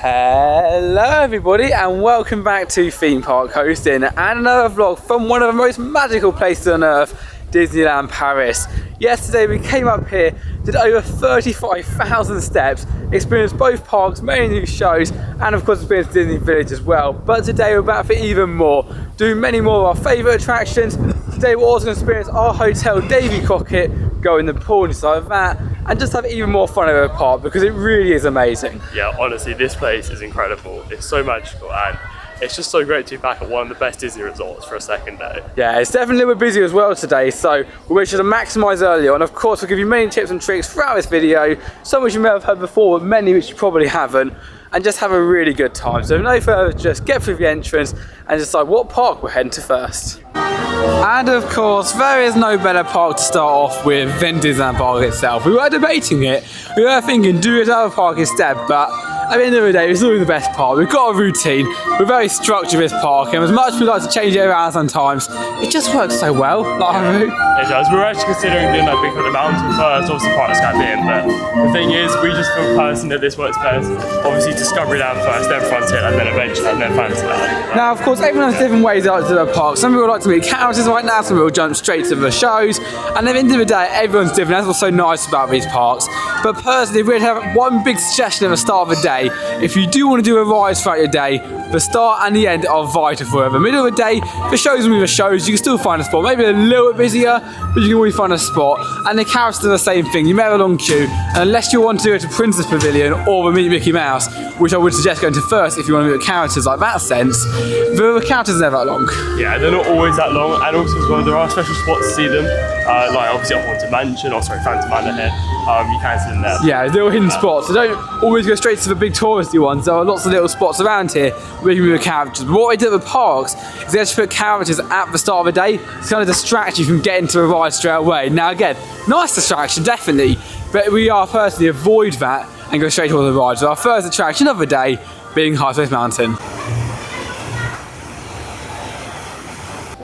Hello everybody and welcome back to Theme Park Hosting and another vlog from one of the most magical places on earth, Disneyland Paris. Yesterday we came up here, did over 35,000 steps, experienced both parks, many new shows and of course experienced Disney Village as well. But today we're back for even more, doing many more of our favourite attractions. Today we're also going to experience our hotel Davy Crockett, go in the pool and stuff like that, and just have even more fun over the park because it really is amazing. Yeah, honestly, this place is incredible. It's so magical and it's just so great to be back at one of the best Disney resorts for a second day. Yeah, it's definitely a little bit busy as well today, so we'll make sure to maximise early on. Of course, we'll give you many tips and tricks throughout this video, some which you may have heard before, but many which you probably haven't, and just have a really good time. So no further, just get through the entrance and decide what park we're heading to first. And of course, there is no better park to start off with than Disneyland Park itself. We were debating it, we were thinking do it other park instead, but at the end of the day, it's always the best part. We've got a routine, we're very structured with this park, and as much as we like to change it around sometimes, it just works so well, like our route. It does. We were actually considering doing that Big Thunder Mountain first, obviously part of Scapian, but the thing is, we just feel personally that this works best. Obviously Discovery Land first, then Frontier, and then Adventure, and then Fantasyland. Now, of course, everyone has different ways out to the park. Some people like to meet characters right now, some people jump straight to the shows, and at the end of the day, everyone's different. That's what's so nice about these parks. But personally, we'd have one big suggestion at the start of the day. If you do want to do a ride throughout your day, the start and the end are vital for it. The middle of the day, the shows will be the shows, you can still find a spot, maybe a little bit busier, but you can always find a spot. And the characters are the same thing, you may have a long queue, and unless you want to go to Princess Pavilion or the Meet Mickey Mouse, which I would suggest going to first if you want to meet the characters like that sense, the characters are never that long. Yeah, they're not always that long, and also as well, there are special spots to see them, like obviously at Haunted Mansion, or sorry, Phantom Manor here, you can see them there. Yeah, little hidden spots, so don't always go straight to the big touristy ones. There are lots of little spots around here where you can move the characters. But what we did at the parks is they actually put characters at the start of the day to kind of distract you from getting to the ride straight away. Now again, nice distraction, definitely, but we are personally avoid that and go straight to all the rides. So our first attraction of the day being High Space Mountain.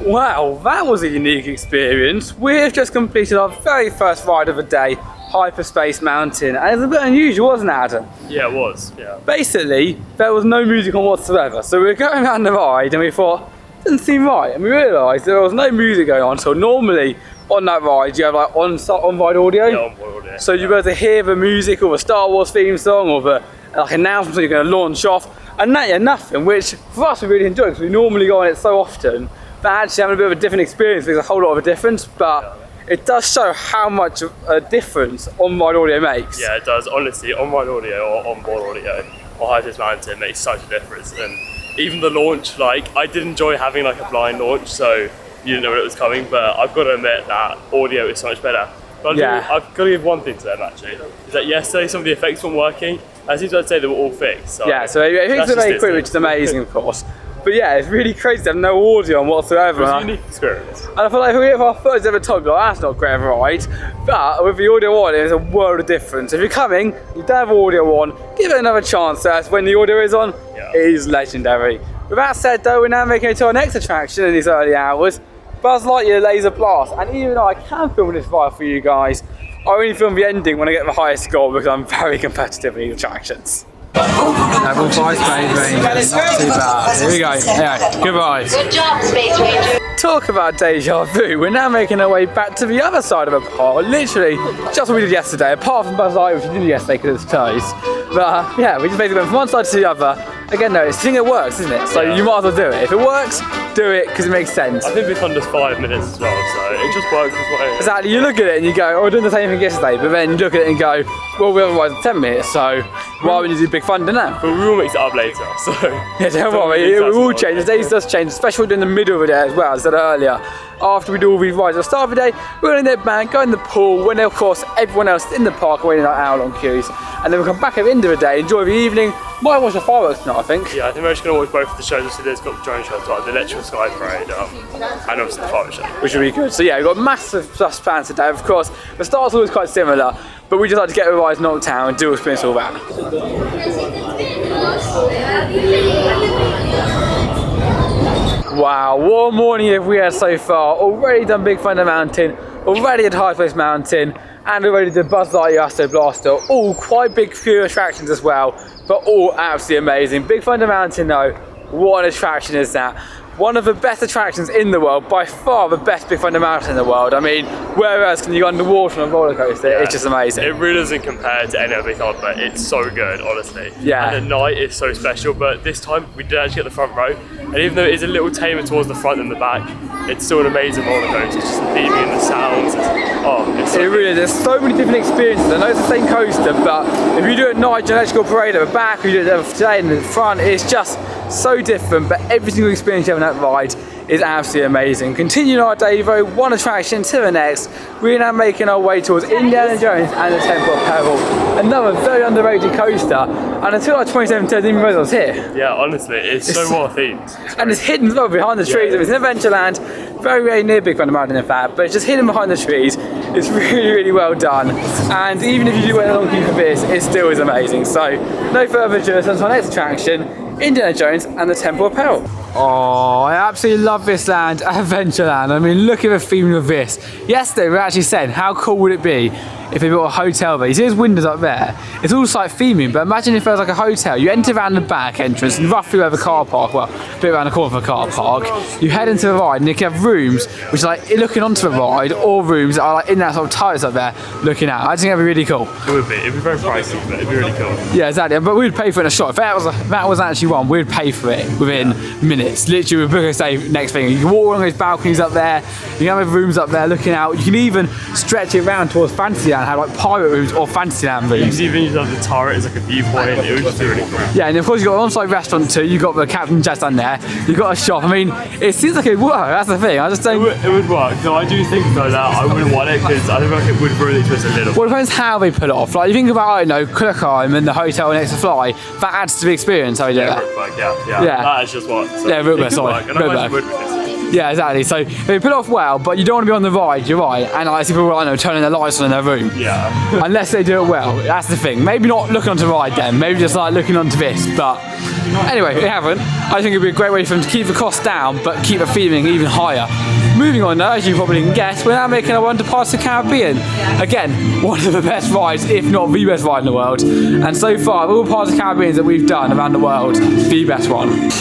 Wow, that was a unique experience. We've just completed our very first ride of the day, Hyperspace Mountain, and it's a bit unusual, wasn't it, Adam? Yeah, it was, yeah. Basically, there was no music on whatsoever, so we were going around the ride and we thought, it doesn't seem right, and we realised there was no music going on, so normally on that ride you have like on-ride audio. Yeah, on-board audio. So you're able to hear the music or the Star Wars theme song or the like announcement you're going to launch off, and now you're nothing, which for us we really enjoy because we normally go on it so often, but actually having a bit of a different experience makes a whole lot of a difference, but it does show how much a difference on-ride audio makes. Yeah, it does. Honestly, on-ride audio or on-board audio or High Space Mountain makes such a difference. And even the launch, like, I did enjoy having like a blind launch, so you didn't know when it was coming, but I've got to admit that audio is so much better. But yeah. I've got to give one thing to them actually, is that yesterday some of the effects weren't working. As soon as I'd say they were all fixed. So yeah, so it fixed it very quick, which is amazing of course. But yeah, it's really crazy to have no audio on whatsoever. It was a unique experience. And I feel like if we have our first ever time, like, that's not great of a ride. But with the audio on, it's a world of difference. If you're coming, you don't have audio on, give it another chance. As when the audio is on, yeah, it is legendary. With that said though, we're now making it to our next attraction in these early hours, Buzz Lightyear Laser Blast. And even though I can film this ride for you guys, I only film the ending when I get the highest score because I'm very competitive in these attractions. Level 5 Space Ranger, not too bad. Here we go. Anyway, goodbye. Good job, Space Ranger. Talk about deja vu, we're now making our way back to the other side of the park. Literally, just what we did yesterday, apart from Buzz Lightyear, which we did yesterday because it's toes. But yeah, we just basically went from one side to the other. Again, no, it's the thing that works, isn't it? So yeah, you might as well do it. If it works, do it because it makes sense. I think Big Thunder's 5 minutes as well, so it just works as well. Exactly, you look at it and you go, oh, we're doing the same thing yesterday, but then you look at it and go, well, we otherwise 10 minutes, so why would you do Big Thunder now? But we will mix it up later, so. Yeah, don't worry, it will change. The days does change, especially in the middle of the day as well, as I said earlier. After we do all these rides at the start of the day, we're going to nip back, go in the pool, when of course everyone else in the park are waiting in hour-long queues, and then we'll come back at the end of the day, enjoy the evening, might watch the fireworks tonight, I think. Yeah, I think we're just going to watch both of the shows. So there's got the drone shows, like the Electrical Sky Parade, and obviously the fireworks show. Which will be good. So yeah, we've got massive plus plans today. Of course, the start's always quite similar, but we just like to get the rides knocked out and do experience all that. Wow, what a morning have we had so far. Already done Big Thunder Mountain, already at High Space Mountain, and already did Buzz Lightyear Astro Blaster, all quite big few attractions as well, but all absolutely amazing. Big Thunder Mountain though, what an attraction is that? One of the best attractions in the world, by far the best Big Thunder Mountain in the world. I mean, where else can you go underwater on a roller coaster? Yeah, it's just amazing. It really doesn't compare to any other Big Thunder, but it's so good, honestly. Yeah. And at night it's so special, but this time we did actually get the front row, and even though it is a little tamer towards the front than the back, it's still an amazing roller coaster. It's just the theming and the sounds. It's so it really is. There's so many different experiences. I know it's the same coaster, but if you do it at night, an electrical parade at the back, or you do it today in the front, it's just so different. But every single experience you have on that ride is absolutely amazing. Continuing our day though, one attraction to the next, we're now making our way towards Indiana Jones and the Temple of Peril. Another very underrated coaster, and until like 2017 I didn't even realise I was here. Yeah, honestly, it's so well themed. And it's hidden as well behind the trees. It's in Adventureland, very, very near Big Thunder Mountain in fact, but it's just hidden behind the trees. It's really, really well done. And even if you do wait a long queue for this, it still is amazing. So, no further ado, let's on to our next attraction, Indiana Jones and the Temple of Peril. Oh, I absolutely love this land, Adventureland. I mean, look at the theme of this. Yesterday we actually said, how cool would it be if they built a hotel there? You see those windows up there? It's all like theming, but imagine if there was like a hotel. You enter around the back entrance, roughly where the car park, well, a bit around the corner of the car park. You head into the ride and you can have rooms which are like looking onto the ride, or rooms that are like in that sort of terrace up there looking out. I think that'd be really cool. It would be. It'd be very pricey, but it'd be really cool. Yeah, exactly. But we'd pay for it in a shot. If that was actually one, we'd pay for it within minutes. Literally, we'd book a stay next thing. You can walk along those balconies up there. You can have rooms up there looking out. You can even stretch it around towards Fantasyland, have like pirate rooms or Fantasyland rooms. You can even use the turret as like a viewpoint. It would just be really cool. Yeah, and of course you've got an on-site restaurant too. You've got the Captain Jazz down there. You've got a shop. I mean, it seems like it would work. That's the thing. I just don't. It would work. No, I do think though that I wouldn't want it because I feel like it would really twist a little. Well, it depends how they pull it off. Like you think about, I don't know, Kulakheim and the hotel next to Fly. That adds to the experience. How you do that? Yeah. That is just what. So yeah, Rookburg, sorry. Yeah, exactly. So they put it off well, but you don't want to be on the ride. You're right. And like people, I know, turning their lights on in their room. Yeah. Unless they do it well. That's the thing. Maybe not looking onto the ride then. Maybe just like looking onto this. But anyway, they haven't. I think it'd be a great way for them to keep the cost down, but keep the theming even higher. Moving on now, as you probably can guess, we're now making our way to Pirates of the Caribbean. Again, one of the best rides, if not the best ride in the world. And so far, of all Pirates of the Caribbean that we've done around the world, the best one.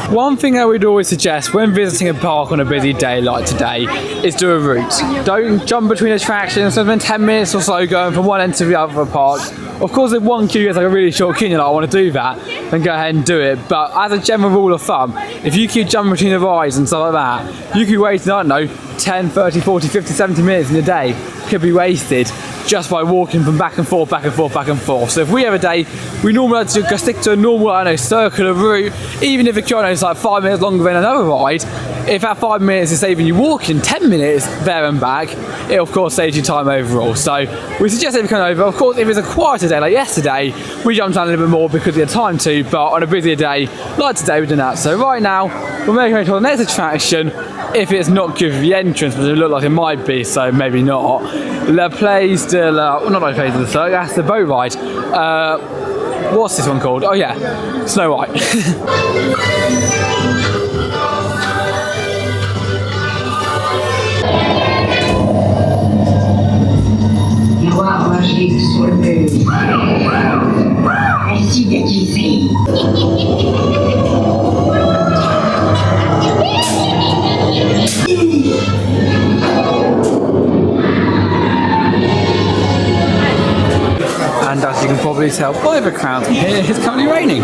One thing I would always suggest when visiting a park on a busy day like today is do a route. Don't jump between attractions, spend 10 minutes or so going from one end to the other of the park. Of course, if one queue is like a really short queue and you're like, I want to do that, then go ahead and do it. But as a general rule of thumb, if you keep jumping between the rides and stuff like that, you could wait, I don't know, 10, 30, 40, 50, 70 minutes in a day could be wasted just by walking from back and forth, back and forth, back and forth. So if we have a day, we normally like to stick to a normal, I don't know, circular route, even if the queue is like 5 minutes longer than another ride. If that 5 minutes is saving you walking 10 minutes there and back, it of course saves you time overall. So we suggest if you come over, of course if it's a quieter day like yesterday, we jumped down a little bit more because we had time to, but on a busier day like today we're doing that. So right now, we're making it to the next attraction, if it's not good for the entrance, but it looks like it might be, so maybe not. La Place de la, well, not La Place de la Cirque, that's the boat ride. What's this one called? Oh yeah, Snow White. And as you can probably tell by the crowd here, it's currently raining.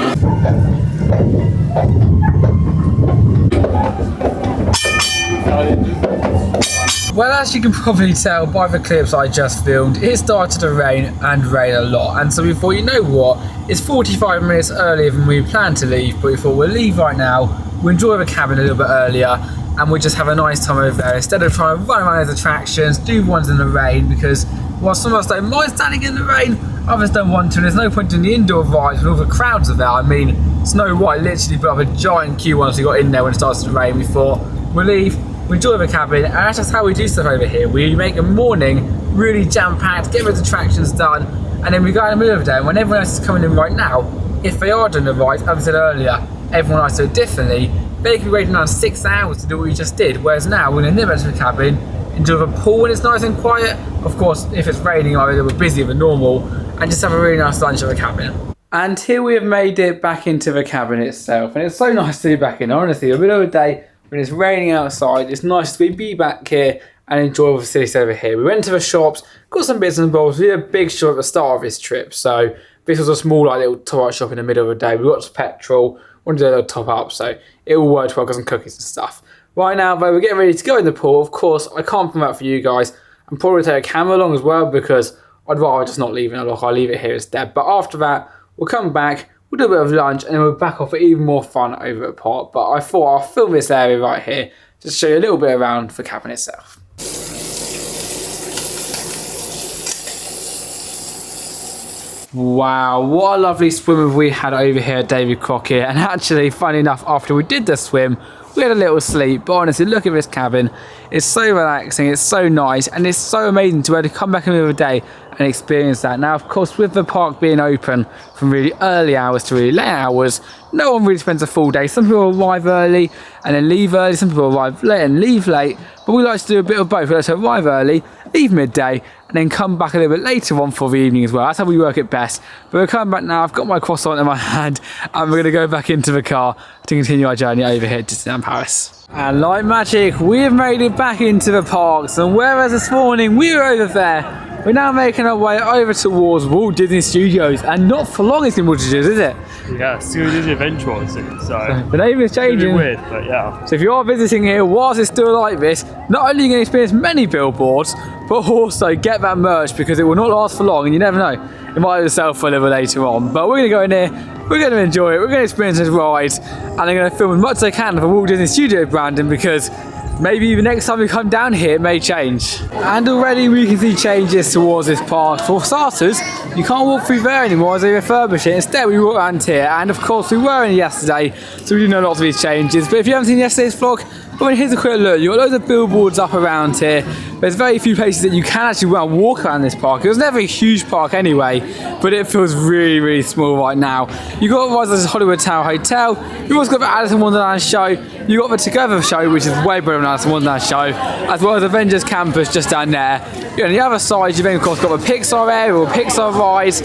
Well, as you can probably tell by the clips I just filmed, it started to rain and rain a lot. And so we thought, you know what, it's 45 minutes earlier than we planned to leave, but we thought we'll leave right now, we'll enjoy the cabin a little bit earlier, and we'll just have a nice time over there instead of trying to run around those attractions, do ones in the rain, because while some of us don't mind standing in the rain, others don't want to, and there's no point in the indoor rides when all the crowds are there. I mean, Snow White literally put up a giant queue once we got in there when it started to rain. We thought, we'll leave, we enjoy the cabin, and that's just how we do stuff over here. We make a morning really jam-packed, get those attractions done, and then we go in the middle of the day, and when everyone else is coming in right now, if they are doing the rides, as I said earlier, everyone else do it differently, they can be waiting around 6 hours to do what we just did, whereas now we're going to nip into the cabin, enjoy the pool when it's nice and quiet, of course if it's raining either we're busier than normal, and just have a really nice lunch at the cabin. And here we have made it back into the cabin itself, and it's so nice to be back in, honestly. A bit of a day when it's raining outside, it's nice to be back here and enjoy the facilities over here. We went to the shops, got some bits and bobs. We did a big shop at the start of this trip, so this was a small like little top-up shop in the middle of the day. We got some petrol, wanted to do a little top up, so it all worked well, got some cookies and stuff. Right now though, we're getting ready to go in the pool. Of course, I can't film that for you guys. I'm probably going to take a camera along as well because I'd rather just not leave it in a lock. I'll leave it here instead. But after that, we'll come back, we'll do a bit of lunch, and then we'll back off for even more fun over at the park. But I thought I'll film this area right here, just to show you a little bit around the cabin itself. Wow, what a lovely swim we had over here at David Crockett. And actually, funny enough, after we did the swim, we had a little sleep. But honestly, look at this cabin. It's so relaxing, it's so nice, and it's so amazing to be able to come back in the middle of the day and experience that. Now, of course, with the park being open from really early hours to really late hours, no one really spends a full day. Some people arrive early and then leave early. Some people arrive late and leave late. But we like to do a bit of both. We like to arrive early, leave midday, and then come back a little bit later on for the evening as well. That's how we work it best. But we're coming back now. I've got my croissant in my hand, and we're going to go back into the car to continue our journey over here to Disneyland Paris. And like magic, we have made it back into the parks. And whereas this morning we were over there, we're now making our way over towards Walt Disney Studios. And not for long it's in Walt Disney Studios, is it? Yeah, still Disney Adventure World soon, so the name is changing. It's weird, but yeah. So if you are visiting here whilst it's still like this, not only are you going to experience many billboards, but also get that merch because it will not last for long and you never know. It might sell for a little later on. But we're going to go in here, we're going to enjoy it, we're going to experience this ride, and I'm going to film as much as I can of the Walt Disney Studio branding because maybe the next time we come down here it may change. And already we can see changes towards this park. For starters, you can't walk through there anymore as they refurbish it. Instead we walk around here, and of course we were in yesterday, so we do know lots of these changes. But if you haven't seen yesterday's vlog, well, here's a quick look. You've got loads of billboards up around here. There's very few places that you can actually walk around this park. It was never a huge park anyway, but it feels really, really small right now. You've got the Hollywood Tower Hotel. You've also got the Alice in Wonderland show. You've got the Together show, which is way better than Alice in Wonderland show, as well as Avengers Campus just down there. On the other side, you've then of course got the Pixar area or Pixar rides,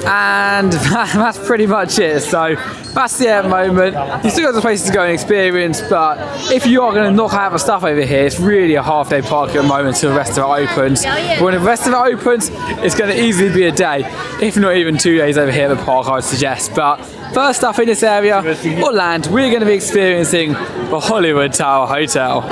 and that's pretty much it. So that's the end moment. You still got the places to go and experience, but if you are going to knock out the stuff over here, it's really a half-day park at the moment until the rest of it opens. But when the rest of it opens, it's going to easily be a day, if not even 2 days over here at the park, I would suggest. But first up in this area, or land, we're going to be experiencing the Hollywood Tower Hotel.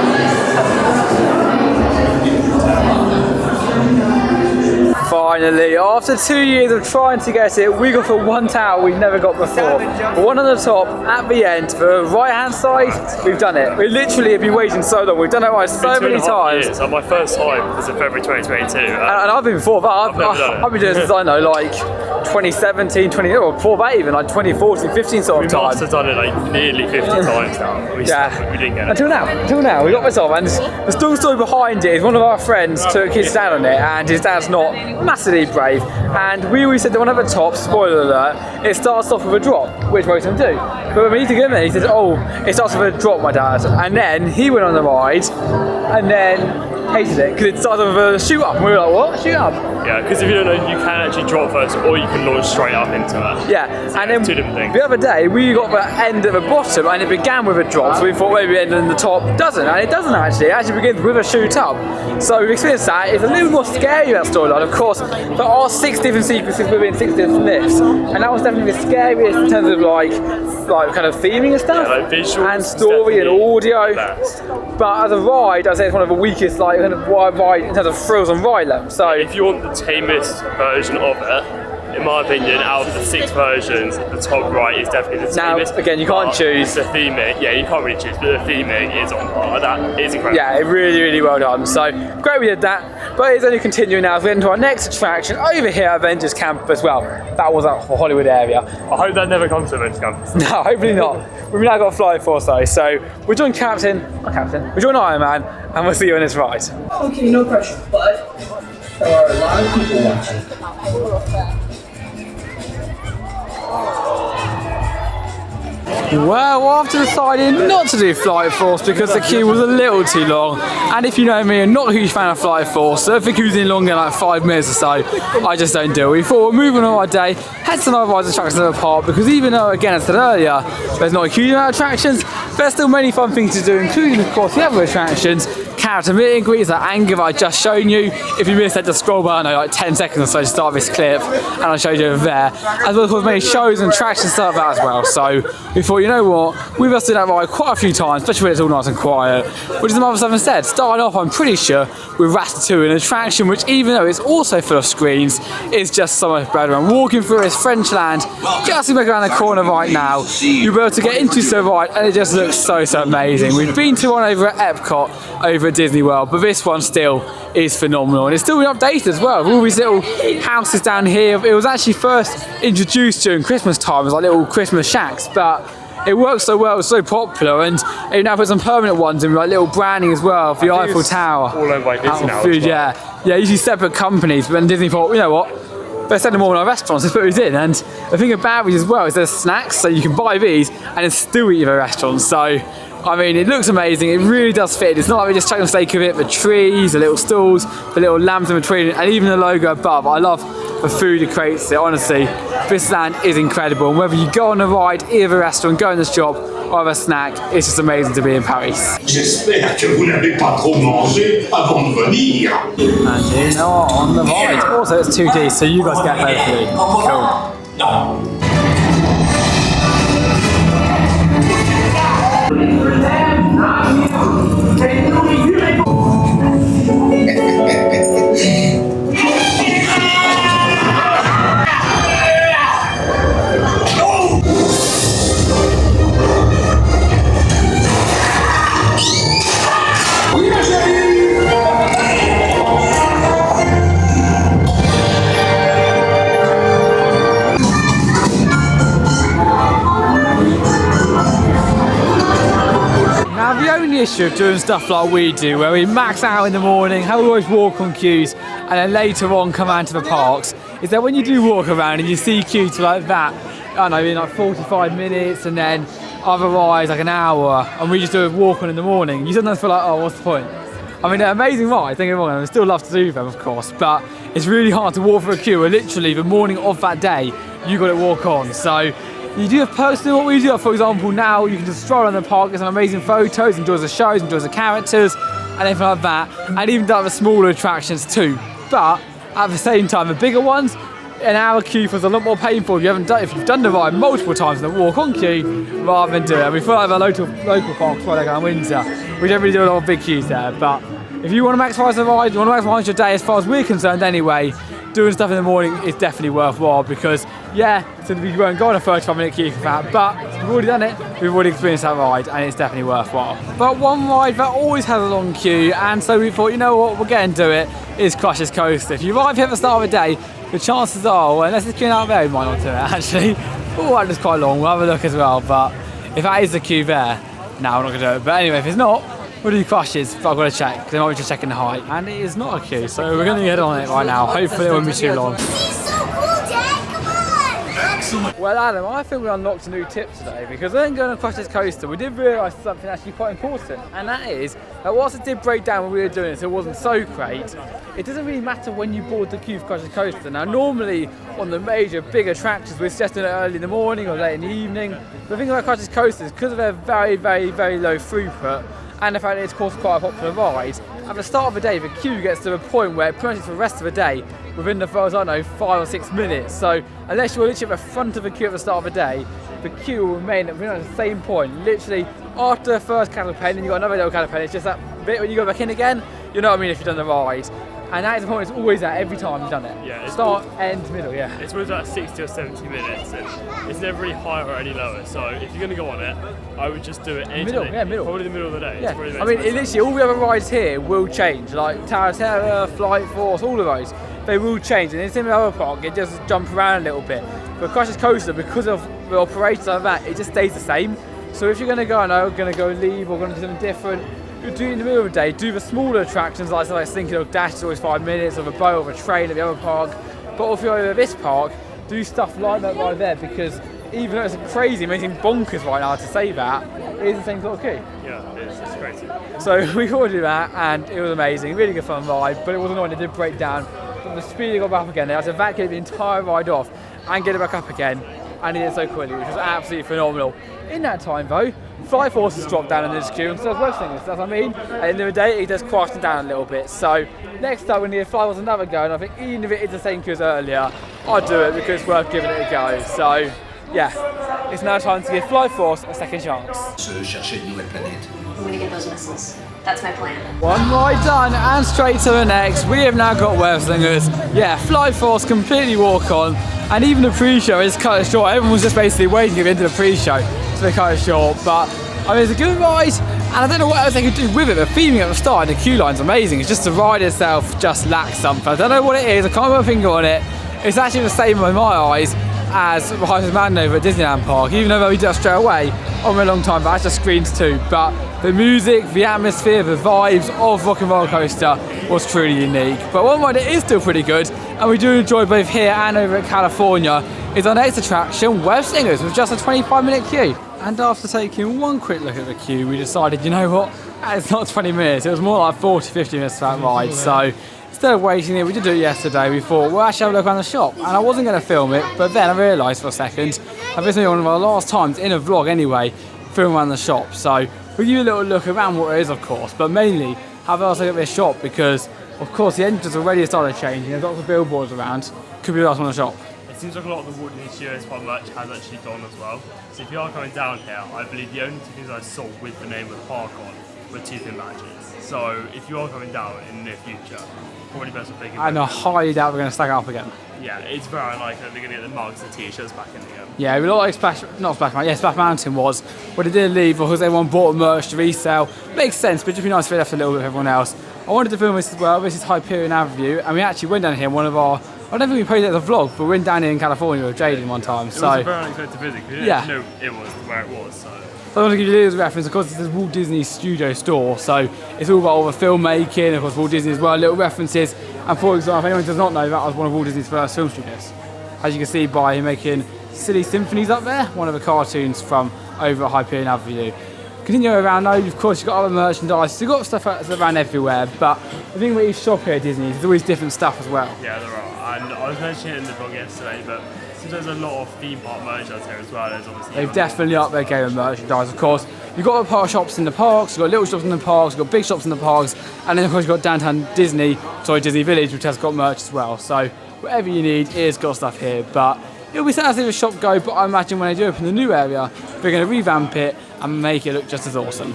Finally, after 2 years of trying to get it, we got for one tower we've never got before. One on the top, at the end, the right hand side, we've done it. We literally have been waiting so long, we've done it right so many times. Years. My first time was in February 2022. And I've been before that, I've been doing this, I know, like 2017, or before that even, like 2014, 15 sort of time. We must have done it like nearly 50 times now. We didn't get it. Until now, we got this off, and the story behind it is one of our friends took his dad on it, and his dad's not massively brave, and we always said the one at the top, spoiler alert, it starts off with a drop, which most of them do. But when we need to get him in, he said, oh, it starts with a drop, my dad. And then he went on the ride, and then hated it, because it started with a shoot up, and we were like, what? Shoot up? Yeah, because if you don't know, you can actually drop first, or you can launch straight up into it. Yeah, so and then two different things. The other day, we got the end at the bottom, and it began with a drop, so we thought maybe it ended in the top. Doesn't, and it doesn't actually. It actually begins with a shoot up. So we've experienced that. It's a little more scary, that storyline. Of course, there are 6 different sequences within 6 different lifts, and that was definitely the scariest in terms of like kind of theming and stuff, yeah, like visuals, and story and audio. But as a ride, I'd say it's one of the weakest kind of ride in terms of thrills and ride length. So if you want the tamest version of it, in my opinion, out of the 6 versions, the top right is definitely the tamest. Now, again, you can't choose. The theming, yeah, you can't really choose, but the theming is on par. That is incredible. Yeah, really, really well done. So great we did that, but it's only continuing now as we get into our next attraction over here at Avengers Camp as well. That was up for Hollywood area. I hope that never comes to Avengers Campus. No, hopefully not. We've now got a flying force though, so we're joining we're joining Iron Man, and we'll see you on this ride. Okay, no pressure, but there are a lot of people watching. Well, after deciding not to do Flight Force because the queue was a little too long, and if you know me, I'm not a huge fan of Flight Force, so if the queue's in longer than like 5 minutes or so, I just don't do it. We thought we're moving on our day, head to some other rides attractions in the park, because even though, again, as I said earlier, there's not a huge amount of attractions, there's still many fun things to do, including, of course, the other attractions, character meet and greets, that anger that I just shown you. If you missed that, just scroll by, I know, like 10 seconds or so to start this clip, and I showed you over there. As well, of course, many shows and attractions stuff like that as well. So we thought, you know what, we've just done that ride quite a few times, especially when it's all nice and quiet. Which is some other stuff instead. Starting off, I'm pretty sure, with Ratatouille, an attraction which, even though it's also full of screens, is just so much better. And walking through this French land, just around the corner right now, you'll be able to get into the ride, and it just looks so amazing. We've been to one over at Epcot, over at Disney World, but this one still is phenomenal, and it's still been updated as well. All these little houses down here, it was actually first introduced during Christmas time as like little Christmas shacks, but it works so well, it's so popular, and they now put some permanent ones in, like little branding as well for the Eiffel Tower. All owned by Disney now. Food, yeah, usually separate companies, but then Disney thought, you know what, let's send them all in our restaurants, let's put these in. And the thing about these as well is there's snacks, so you can buy these and then still eat in the restaurants. So I mean, it looks amazing, it really does fit. It's not like we just chuck the sake of it, the trees, the little stools, the little lamps in between, and even the logo above. I love the food it creates it, honestly. This land is incredible, and whether you go on a ride, either a restaurant, go in the shop, or have a snack, it's just amazing to be in Paris. J'espère que vous n'avez pas trop mangé avant de venir. And in on the ride. Also, it's 2D, so you guys get both of them. Cool. Non. Now the only issue of doing stuff like we do, where we max out in the morning, how we always walk on queues, and then later on come out to the parks, is that when you do walk around and you see queues like that, I don't know, in like 45 minutes and then otherwise like an hour, and we just do a walk on in the morning, you sometimes feel like, oh, what's the point? I mean, they're amazing rides, don't get me wrong, I still love to do them, of course, but it's really hard to walk through a queue, and literally the morning of that day, you got to walk on. So you do have personally what we do. For example, now you can just stroll around the park, get some amazing photos, enjoy the shows, enjoy the characters, and everything like that. And even done the smaller attractions too. But at the same time, the bigger ones, an hour queue was a lot more painful if you've done the ride multiple times in the walk-on queue rather than do it. And we feel like our local parks, like in winter, we don't really do a lot of big queues there. But if you want to maximise the ride, you want to maximise your day, as far as we're concerned anyway, doing stuff in the morning is definitely worthwhile, because yeah, so we won't go on a 35-minute queue for that, but we've already done it, we've already experienced that ride, and it's definitely worthwhile. But one ride that always has a long queue, and so we thought, you know what, we're getting to it, is Crush's Coaster. If you arrive here at the start of the day, the chances are, well, unless it's queuing out there, we might not do it actually. Oh, that is quite long, we'll have a look as well, but if that is the queue there, no, we're not going to do it. But anyway, if it's not, we'll do Crushes, but I've got to check, because they might be just checking the height. And it is not a queue, so we're going to get on it right now. Hopefully it won't be too long. Well, Adam, I think we unlocked a new tip today, because when going on Crush's Coaster, we did realise something actually quite important, and that is that whilst it did break down when we were doing it, so it wasn't so great, it doesn't really matter when you board the queue for Crush's Coaster. Now, normally on the major big attractions, we're just doing it early in the morning or late in the evening. The thing about Crush's Coaster is because of their very, very, very low throughput, and the fact that it's, of course, quite a popular ride, at the start of the day, the queue gets to a point where it pretty much for the rest of the day within the first, I don't know, 5 or 6 minutes. So unless you're literally at the front of the queue at the start of the day, the queue will remain at the same point. Literally, after the first candle pen, then you've got another little candle pen. It's just that bit when you go back in again, you know what I mean, if you've done the ride. And that is the point it's always at every time you've done it. Yeah, Start, end, middle, yeah. It's always about 60 or 70 minutes, and it's never really higher or any lower. So if you're going to go on it, I would just do it anytime. Middle. Probably the middle of the day. Yeah. It's probably I mean, literally all the other rides here will change, like Tower of Terror, Flight Force, all of those. They will change, and in the other park, it just jump around a little bit. But Crush's Coaster, because of the operations like that, it just stays the same. So if you're going to go, I know, going to go leave or going to do something different, you do it in the middle of the day, do the smaller attractions like Slinky Dog Dash is always 5 minutes, or the boat, or the train at the other park. But if you're over this park, do stuff like that right there, because even though it's crazy, amazing bonkers right now to say that, it is the same sort of queue. Yeah, it's crazy. So we got to do that, and it was amazing, really good fun ride, but it was annoying, it did break down. But the speed it got back up again, they had to evacuate the entire ride off and get it back up again, and it did so quickly, which was absolutely phenomenal. In that time though, Flight Force has dropped down in this queue, and so does Web Slingers, that's what I mean. At the end of the day, it just crashed down a little bit. So next up we need to Flight Force another go, and I think even if it is the same queue as earlier, I'd do it because it's worth giving it a go. So yeah, it's now time to give Flight Force a second chance. Chercher une nouvelle planète. I'm gonna get those missiles. That's my plan. One ride done, and straight to the next. We have now got Web Slingers. Yeah, Flight Force completely walk on, and even the pre-show is cut it short. Everyone's just basically waiting at the end of the pre-show, so they cut it short. But I mean, it's a good ride, and I don't know what else they could do with it. The theming at the start and the queue line's amazing. It's just the ride itself just lacks something. I don't know what it is. I can't put my finger on it. It's actually the same in my eyes as the Hyper's Mountain over at Disneyland Park, even though we did that straight away on a long time, but that's just screens too. But the music, the atmosphere, the vibes of Rock and Roller Coaster was truly unique. But one ride that is still pretty good, and we do enjoy both here and over at California, is our next attraction, Web Slingers, with just a 25-minute queue. And after taking one quick look at the queue, we decided, you know what, it's not 20 minutes, it was more like 40-50 minutes for that ride. So instead of waiting here, we did do it yesterday, we thought, we'll actually have a look around the shop. And I wasn't going to film it, but then I realised for a second, and this is one of our last times in a vlog anyway, filming around the shop. So we'll give you a little look around what it is, of course, but mainly have a look at this shop, because of course the entrance already started changing, there's lots of billboards around, could be the last one in the shop. It seems like a lot of the Walt Disney Studios Park merch has actually gone as well. So if you are coming down here, I believe the only two things I saw with the name of the park on were 2 thin badges. So if you are coming down in the near future, probably best to pick it up. And I highly doubt we're going to stack it up again. Yeah, it's very unlikely that they're going to get the mugs and t-shirts back in again. Yeah, we look like Splash Mountain was, but they did leave because everyone bought merch to resell. Makes sense, but it'd just be nice if they left a little bit of everyone else. I wanted to film this as well. This is Hyperion Avenue, and we actually went down here in one of our, I don't think we posted it as a vlog, but we went down here in California with Jaden one time. It was a very unexpected visit, because we didn't know it was where it was. So I want to give you a little reference. Of course, this is Walt Disney Studio Store, so it's all about all the filmmaking. Of course, Walt Disney as well, little references. And for example, if anyone does not know, that was one of Walt Disney's first film studios. As you can see by him making Silly Symphonies up there, one of the cartoons from over at Hyperion Avenue. Continue around though, of course you've got other merchandise, you've got stuff around everywhere, but the thing with each shop here at Disney is there's always different stuff as well. yeah, there are. And I was mentioning it in the vlog yesterday, but since there's a lot of theme park merchandise here as well, there's obviously... They've definitely upped their game of merchandise, of course. You've got the park shops in the parks, you've got little shops in the parks, you've got big shops in the parks, and then of course you've got downtown Disney Village, which has got merch as well. So whatever you need, it's got stuff here, but it'll be sad to see the shop go, but I imagine when they do open the new area, they're going to revamp it and make it look just as awesome.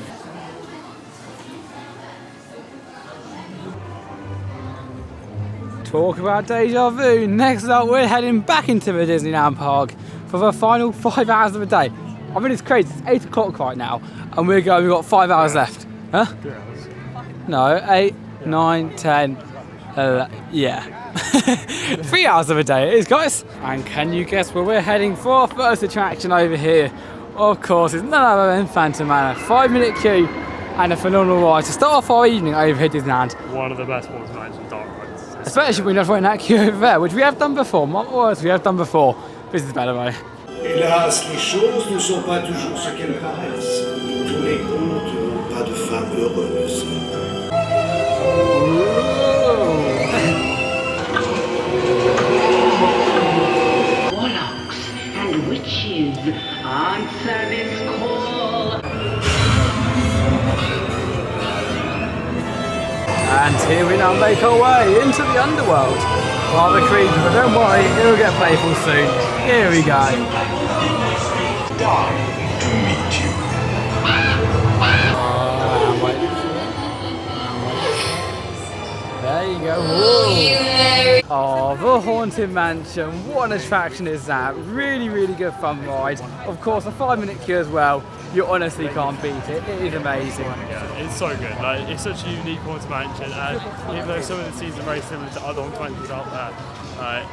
Talk about deja vu. Next up, we're heading back into the Disneyland Park for the final 5 hours of the day. I mean, it's crazy. It's 8 o'clock right now, and we've got 5 hours left. Huh? No, 8, 9, 10, yeah. 3 hours of a day it is, guys. And can you guess where we're heading for our first attraction over here? Of course, it's none other than Phantom Manor. 5-minute queue and a phenomenal ride to start off our evening over here at Disneyland. One of the best ones managed dark rides. Especially when you're not in that queue over there, which we have done before. Mark my words, we have done before. This is better though. Hélas, les choses ne sont pas toujours ce qu'elles paraissent. Tous les contes n'ont pas de fin heureuse. Warlocks and witches, answer this call. And here we now make our way into the underworld. Rather creepy, but don't worry, it'll get playful soon. Here we go. To meet you. There you you go. Whoa. Oh, the Haunted Mansion. What an attraction is that? Really, really good fun ride. Of course, a 5-minute queue as well. You honestly can't beat it. It is amazing. Yeah, it's so good. Like, it's such a unique haunted mansion, and even though some of the scenes are very similar to other haunted mansions out there,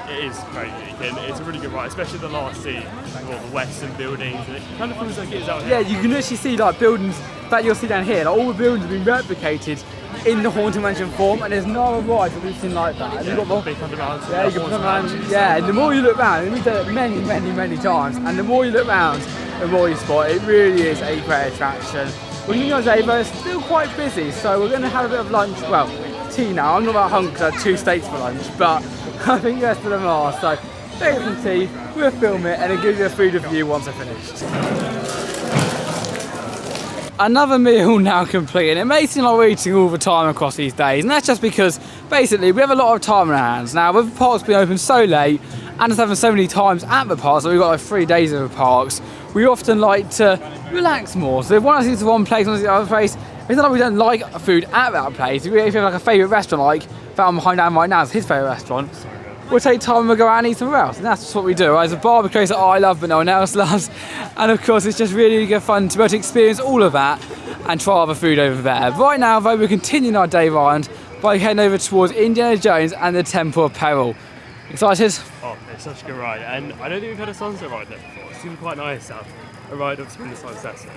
it is very unique, and it's a really good ride, especially the last scene with all the western buildings, and it kind of feels like it is out Yeah, here. you can literally see like buildings that you'll see down here. Like, all the buildings have been replicated in the Haunted Mansion form, and there's no other ride that we've seen like that. And Yeah, you've got big underground. yeah, you can come around. Yeah, and the more you look around, and we've done it many, many, many times, and the more you look around, the more you spot. It really is a great attraction. We're going to go but it's still quite busy, so we're going to have a bit of lunch. Well, tea now. I'm not that hungry because I had 2 steaks for lunch, but I think the rest of them are. So, take some tea, we'll film it, and then give you a food review once I've finished. Another meal now complete, and it may seem like we're eating all the time across these days, and that's just because basically we have a lot of time on our hands. Now, with the parks being open so late and us having so many times at the parks, so we've got like 3 days of the parks, we often like to relax more. So if one of us eats at one place, one of us eats at the other place, it's not like we don't like food at that place. If we have like a favourite restaurant, like that I'm behind Dan right now is his favourite restaurant, we'll take time and we'll go out and eat somewhere else, and that's just what we do. There's a barbecue that I love but no one else loves, and of course it's just really, really good fun to be able to experience all of that and try other food over there. Right now though, we're continuing our day round by heading over towards Indiana Jones and the Temple of Peril. Excited? Oh, it's such a good ride, and I don't think we've had a sunset ride there before. It seemed quite nice to have a ride up when the sun sets in.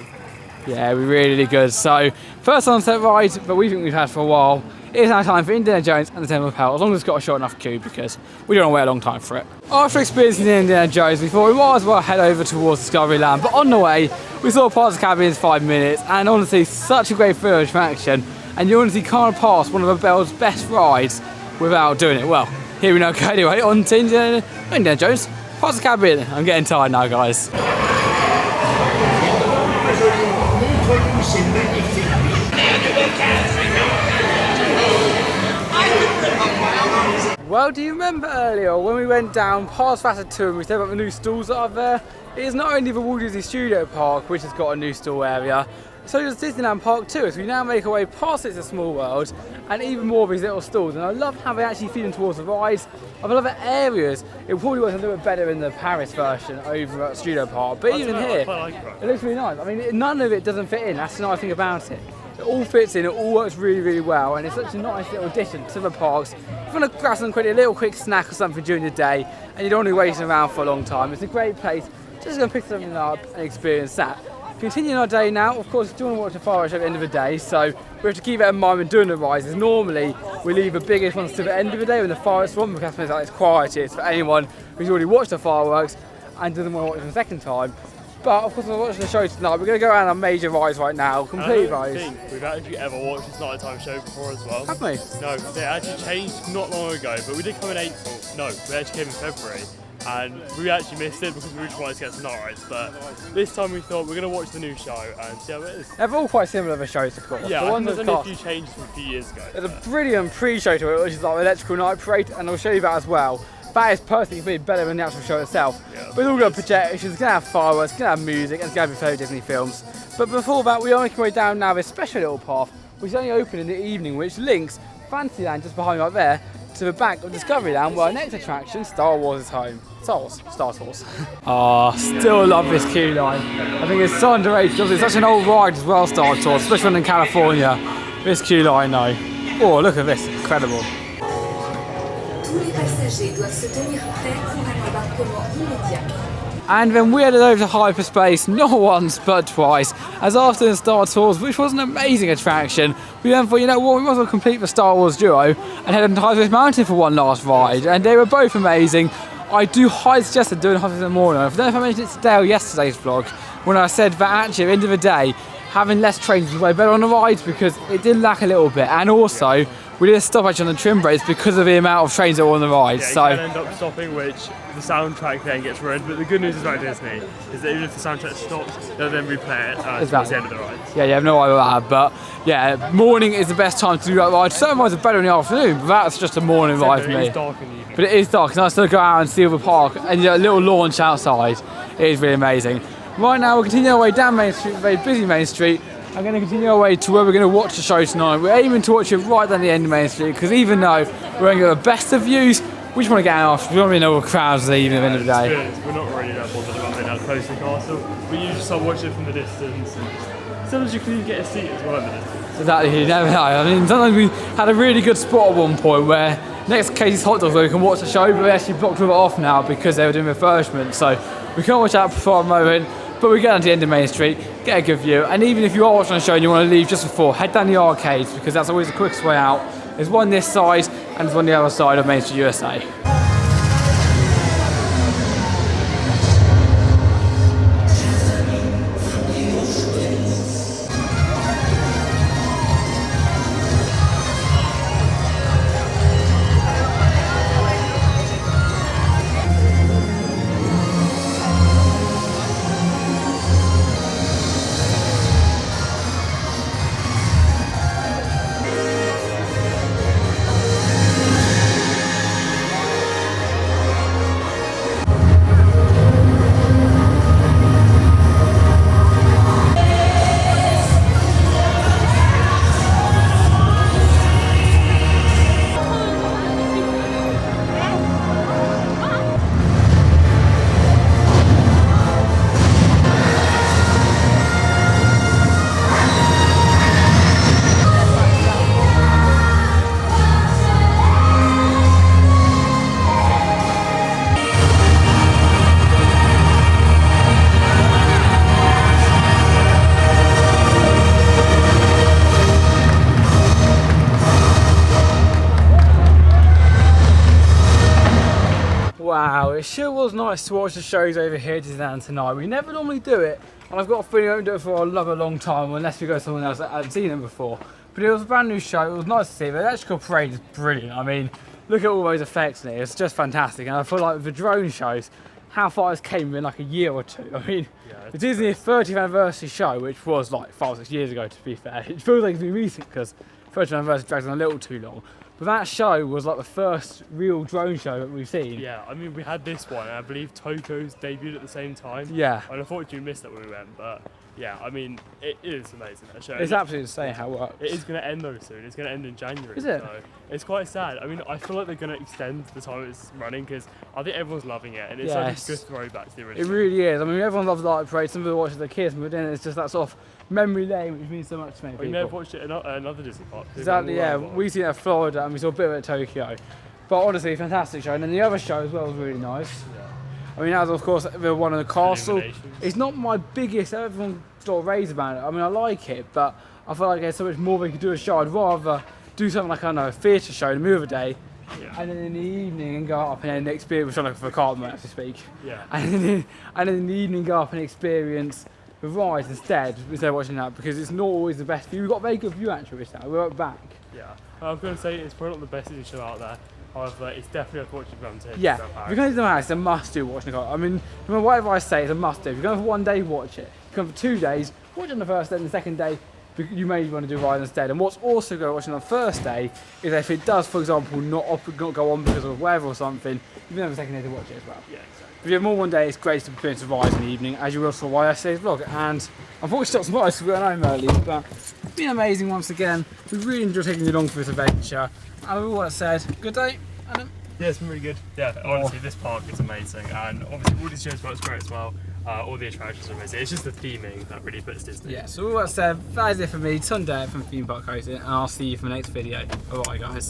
Yeah, we're really, really good. So, first sunset ride that we think we've had for a while. It is now time for Indiana Jones and the Temple of Peril, as long as it's got a short enough queue, because we don't want to wait a long time for it. After experiencing Indiana Jones before, we might as well head over towards Discoveryland, but on the way, we saw Pirates of the Caribbean in 5 minutes, and honestly, such a great thrill attraction, and you honestly can't pass one of the Belle's best rides without doing it well. Here we now go anyway, on to Indiana Jones, Pirates of the Caribbean. I'm getting tired now, guys. Well, do you remember earlier when we went down past Ratatouille and we said about the new stalls that are there? It is not only the Walt Disney Studio Park which has got a new stall area, so does Disneyland Park too, as we now make our way past It's a Small World and even more of these little stalls, and I love how they actually feed in towards the rides. I love the areas. It probably was a little bit better in the Paris version over at Studio Park, but even here, it looks really nice. I mean, none of it doesn't fit in, that's the nice thing about it. It all fits in, it all works really, really well, and it's such a nice little addition to the parks. If you want to grab something quickly, a little quick snack or something during the day, and you don't want to be waiting around for a long time, it's a great place. Just going to pick something up and experience that. Continuing our day now, of course, we do want to watch the fireworks at the end of the day, so we have to keep that in mind when doing the rides. Normally, we leave the biggest ones to the end of the day when the fireworks run, because it's quietest for anyone who's already watched the fireworks and doesn't want to watch them a second time. But of course, we're watching the show tonight. We're going to go around our major rides right now, complete rides. I don't think we've actually ever watched this nighttime show before as well. Have we? No, they actually changed not long ago, but we did come in April. No, we actually came in February, and we actually missed it because we just wanted to get some night rides. But this time we thought we're going to watch the new show and see how it is. They're all quite similar, the shows, of course. Yeah, the one there's that's only a few changes from a few years ago. There's a brilliant pre-show to it, which is like the Electrical Night Parade, and I'll show you that as well. That is personally for me better than the actual show itself. Yeah, but it's all going to projections, it's going to have fireworks, it's going to have music, and it's going to have your favourite Disney films. But before that, we are making our way down now this special little path, which is only open in the evening, which links Fantasyland just behind me right there to the back of Discoveryland, where our next attraction, Star Wars, is home. Star Wars. Ah, still love this queue line. I think it's so underrated. It's such an old ride as well, Star Tours, especially when in California. This queue line though. Oh, look at this, incredible. Tous les passagers doivent se tenir prêts pour un embarquement immédiat. And then we headed over to hyperspace, not once but twice, as after the Star Tours, which was an amazing attraction, we then thought, you know what, we might as well complete the Star Wars duo and head into Hyperspace Mountain for one last ride, and they were both amazing. I do highly suggest doing Hyperspace in the morning. I don't know if I mentioned it today or yesterday's vlog, when I said that actually at the end of the day, having less trains was way better on the rides because it did lack a little bit, and also we did a stop actually on the trim brakes because of the amount of trains that were on the rides. Yeah, so you can end up stopping, which the soundtrack then gets ruined. But the good news about Disney is that even if the soundtrack stops, they'll then replay it towards the end of the ride. Yeah, you have no idea about that, but yeah, morning is the best time to do that ride. Certain rides are better in the afternoon, but that's just a morning ride for me. It's dark in the evening. But it is dark, it's nice to go out and see the park and a little launch outside. It is really amazing. Right now we're continuing our way down Main Street, very busy Main Street, I'm going to continue our way to where we're going to watch the show tonight. We're aiming to watch it right down the end of Main Street, because even though we're going to get the best of views, we just want to get out after. We don't really know what crowds are even at the end of the day. We're not really that bothered about being that close to the castle. We usually start watching it from the distance, and sometimes you can even get a seat as well in the distance. Exactly, you never know. I mean, sometimes we had a really good spot at one point where next to Casey's Hot Dogs where we can watch the show, but we actually blocked it off now because they were doing refurbishment, so we can't watch that for a moment. But we get down to the end of Main Street, get a good view, and even if you are watching the show and you want to leave just before, head down the arcades, because that's always the quickest way out. There's one this side and there's one the other side of Main Street USA. Wow, it sure was nice to watch the shows over here at Disneyland tonight. We never normally do it, and I've got a feeling we won't do it for a long time unless we go to someone else that hasn't seen them before. But it was a brand new show, it was nice to see. The electrical parade is brilliant. I mean, look at all those effects in it, it's just fantastic. And I feel like with the drone shows, how far it's came in like a year or two. I mean, the Disney 30th anniversary show, which was like 5 or 6 years ago to be fair, it feels like it's been recent because 30th anniversary drags on a little too long. But that show was like the first real drone show that we've seen. Yeah, I mean, we had this one, and I believe Toko's debuted at the same time. Yeah. And unfortunately we missed that when we went, but yeah, I mean, it is amazing, that show. It's absolutely insane how it works. It is going to end though soon, it's going to end in January. Is it? So it's quite sad. I mean, I feel like they're going to extend the time it's running, because I think everyone's loving it, and it's like a good throwback to the original. It really is. I mean, everyone loves the light parade, some people watch it with their kids, but then it's just that sort of memory lane which means so much to many people. You may have watched it at another Disney park. Exactly, yeah. We've seen it at Florida and we saw a bit of it at Tokyo. But honestly, fantastic show. And then the other show as well was really nice. Yeah. I mean, as of course, the one in the castle. It's not my biggest, everyone sort of raves about it. I mean, I like it, but I feel like there's so much more we could do a show. I'd rather do something like, I don't know, a theatre show in the middle of the day, and then in the evening and go up and then experience, like for a cartman, so to speak. Yeah. And then in the evening go up and experience the rides instead of watching that, because it's not always the best view. We've got a very good view actually this time. We're up back. Yeah. I was going to say it's probably not the best Disney show out there. However, it's definitely worth watching from here. Yeah. If you're going to the house, it's a must do watching the car. I mean, no matter whatever I say, it's a must do. If you're going for 1 day, watch it. If you're going for 2 days, watch it on the first day, and the second day you may want to do a ride instead. And what's also going to watch on the first day is if it does, for example, not go on because of weather or something, you can have a second day to watch it as well. Yeah, exactly. If you have more 1 day, it's great to experience the rides in the evening, as you will saw why I say vlog. And unfortunately, it's not so much, we're going home early, but it's been amazing once again. We really enjoyed taking you along for this adventure. And with all that said, good day, Adam. Yeah, it's been really good. Yeah, honestly, this park is amazing, and obviously all these shows works great as well. All the attractions are amazing. It's just the theming that really puts Disney. Yeah, so all that said, that is it for me, Sunday from Theme Park Hosting, and I'll see you for the next video. Bye bye, guys.